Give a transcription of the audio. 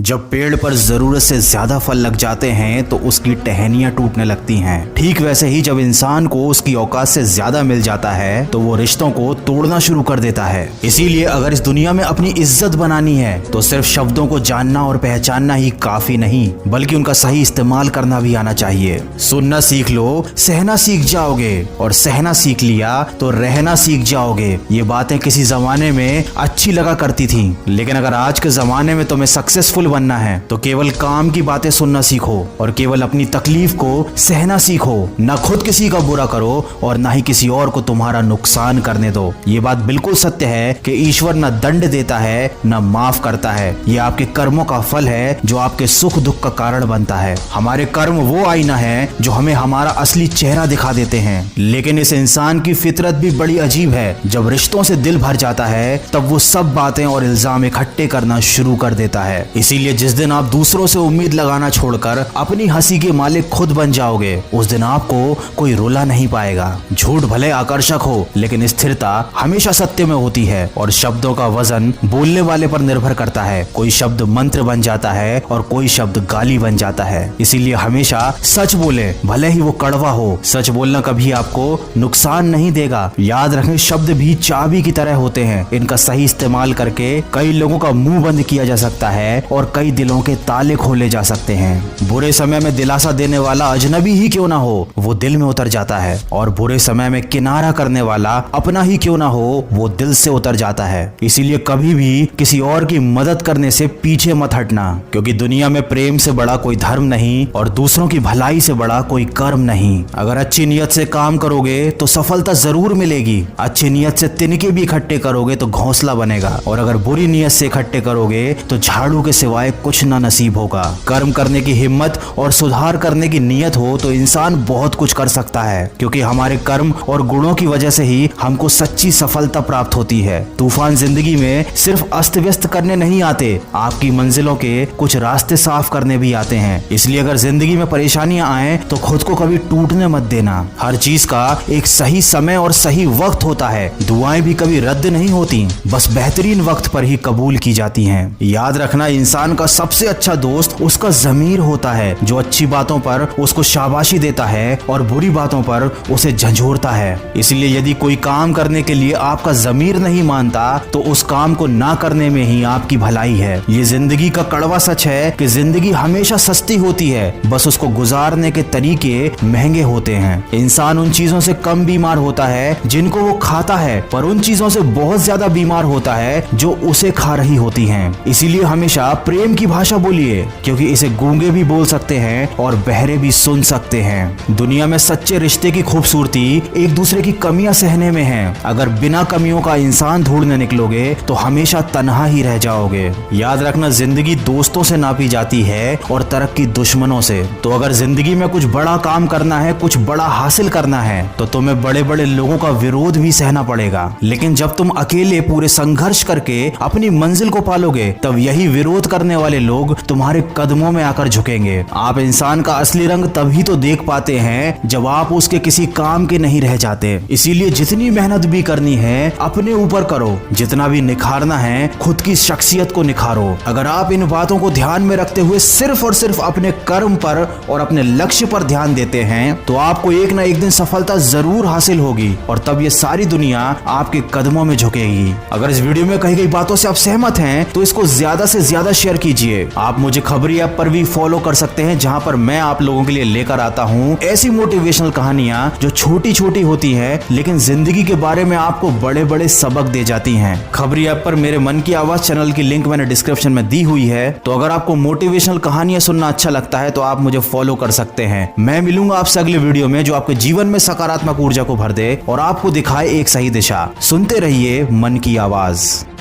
जब पेड़ पर जरूरत से ज्यादा फल लग जाते हैं तो उसकी टहनियां टूटने लगती हैं। ठीक वैसे ही जब इंसान को उसकी औकात से ज्यादा मिल जाता है तो वो रिश्तों को तोड़ना शुरू कर देता है। इसीलिए अगर इस दुनिया में अपनी इज्जत बनानी है तो सिर्फ शब्दों को जानना और पहचानना ही काफी नहीं, बल्कि उनका सही इस्तेमाल करना भी आना चाहिए। सुनना सीख लो, सहना सीख जाओगे, और सहना सीख लिया तो रहना सीख जाओगे। ये बातें किसी जमाने में अच्छी लगा करती थी, लेकिन अगर आज के जमाने में तुम्हें सक्सेसफुल बनना है तो केवल काम की बातें सुनना सीखो और केवल अपनी तकलीफ को सहना सीखो। न खुद किसी का बुरा करो और न ही किसी और को तुम्हारा नुकसान करने दो। ये बात बिल्कुल सत्य है कि ईश्वर न दंड देता है न माफ करता है। ये आपके कर्मों का फल है जो आपके सुख दुख का कारण बनता है। हमारे कर्म वो आईना है जो हमें हमारा असली चेहरा दिखा देते हैं। लेकिन इस इंसान की फितरत भी बड़ी अजीब है। जब रिश्तों से दिल भर जाता है तब वो सब बातें और इल्जाम इकट्ठे करना शुरू कर देता है। इसीलिए जिस दिन आप दूसरों से उम्मीद लगाना छोड़कर अपनी हंसी के मालिक खुद बन जाओगे, उस दिन आपको कोई रुला नहीं पाएगा। झूठ भले आकर्षक हो, लेकिन स्थिरता हमेशा सत्य में होती है और शब्दों का वजन बोलने वाले पर निर्भर करता है। कोई शब्द मंत्र बन जाता है और कोई शब्द गाली बन जाता है। इसीलिए हमेशा सच बोले, भले ही वो कड़वा हो। सच बोलना कभी आपको नुकसान नहीं देगा। याद रखें, शब्द भी चाबी की तरह होते हैं। इनका सही इस्तेमाल करके कई लोगों का मुंह बंद किया जा सकता है और कई दिलों के ताले खोले जा सकते हैं। बुरे समय में दिलासा देने वाला अजनबी ही क्यों ना हो, वो दिल में उतर जाता है, और बुरे समय में किनारा करने वाला अपना ही क्यों ना हो, वो दिल से उतर जाता है। इसीलिए कभी भी किसी और की मदद करने से पीछे मत हटना, क्योंकि दुनिया में प्रेम से बड़ा कोई धर्म नहीं और दूसरों की भलाई से बड़ा कोई कर्म नहीं। अगर अच्छी नियत से काम करोगे तो सफलता जरूर मिलेगी। अच्छी नियत से तिनके भी इकट्ठे करोगे तो घोंसला बनेगा, और अगर बुरी नियत से इकट्ठे करोगे तो झाड़ू के सिवाय कुछ ना नसीब होगा। कर्म करने की हिम्मत और सुधार करने की नियत हो तो इंसान बहुत कुछ कर सकता है, क्योंकि हमारे कर्म और गुणों की वजह से ही हमको सच्ची सफलता प्राप्त होती है। तूफान जिंदगी में सिर्फ अस्त व्यस्त करने नहीं आते, आपकी मंजिलों के कुछ रास्ते साफ करने भी आते हैं। इसलिए अगर जिंदगी में परेशानियां आए तो खुद को कभी टूटने मत देना। हर चीज का एक सही समय और सही वक्त होता है। दुआएं भी कभी रद्द नहीं होती, बस बेहतरीन वक्त पर ही कबूल की जाती हैं। याद रखना, इंसान का सबसे अच्छा दोस्त उसका ज़मीर होता है, जो अच्छी बातों पर उसको शाबाशी देता है और बुरी बातों पर उसे झंझोरता है। इसलिए यदि कोई काम करने के लिए आपका ज़मीर नहीं मानता तो उस काम को ना करने में ही आपकी भलाई है। ये जिंदगी का कड़वा सच है कि जिंदगी हमेशा सस्ती होती है, बस उसको गुजारने के तरीके महंगे होते हैं। इंसान उन चीजों से कम बीमार होता है जिनको वो खाता है, पर उन चीजों से बहुत ज्यादा बीमार होता है जो उसे खा रही होती हैं। इसीलिए हमेशा प्रेम की भाषा बोलिए, क्योंकि इसे गूंगे भी बोल सकते हैं और बहरे भी सुन सकते हैं। दुनिया में सच्चे रिश्ते की खूबसूरती एक दूसरे की कमियां सहने में है। अगर बिना कमियों का इंसान ढूंढने निकलोगे तो हमेशा तन्हा ही रह जाओगे। याद रखना, जिंदगी दोस्तों से नापी जाती है और तरक्की दुश्मनों से। तो अगर जिंदगी में कुछ बड़ा काम करना है, कुछ बड़ा हासिल करना है, तो तुम्हें बड़े बड़े लोगों का विरोध भी सहना पड़ेगा। लेकिन जब तुम अकेले पूरे संघर्ष करके अपनी मंजिल को पालोगे, तब यही विरोध करने वाले लोग तुम्हारे कदमों में आकर झुकेंगे। आप इंसान का असली रंग तभी तो देख पाते हैं जब आप उसके किसी काम के नहीं रह जाते। इसीलिए जितनी मेहनत भी करनी है अपने ऊपर करो, जितना भी निखारना है खुद की शख्सियत को निखारो। अगर आप इन बातों को ध्यान में रखते हुए सिर्फ और सिर्फ अपने कर्म पर और अपने लक्ष्य पर ध्यान देते हैं तो आपको एक ना एक दिन सफलता जरूर हासिल होगी, और तब ये सारी दुनिया आपके कदमों में झुकेगी। अगर इस वीडियो में कही गई बातों से आप सहमत हैं तो इसको ज्यादा से ज्यादा शेयर कीजिए। आप मुझे खबरी ऐप पर भी फॉलो कर सकते हैं, जहां पर मैं आप लोगों के लिए लेकर आता हूं ऐसी मोटिवेशनल कहानियां जो छोटी छोटी होती हैं लेकिन जिंदगी के बारे में आपको बड़े बड़े सबक दे जाती हैं। खबरी ऐप पर मेरे मन की आवाज चैनल की लिंक मैंने डिस्क्रिप्शन में दी हुई है, तो अगर आपको मोटिवेशनल कहानियां सुनना अच्छा लगता है तो आप मुझे फॉलो कर सकते हैं। मैं मिलूंगा आपसे अगले वीडियो में जो आपके जीवन में सकारात्मक ऊर्जा को भर दे और आपको दिखाए एक सही दिशा। सुनते रहिए मन की आवाज।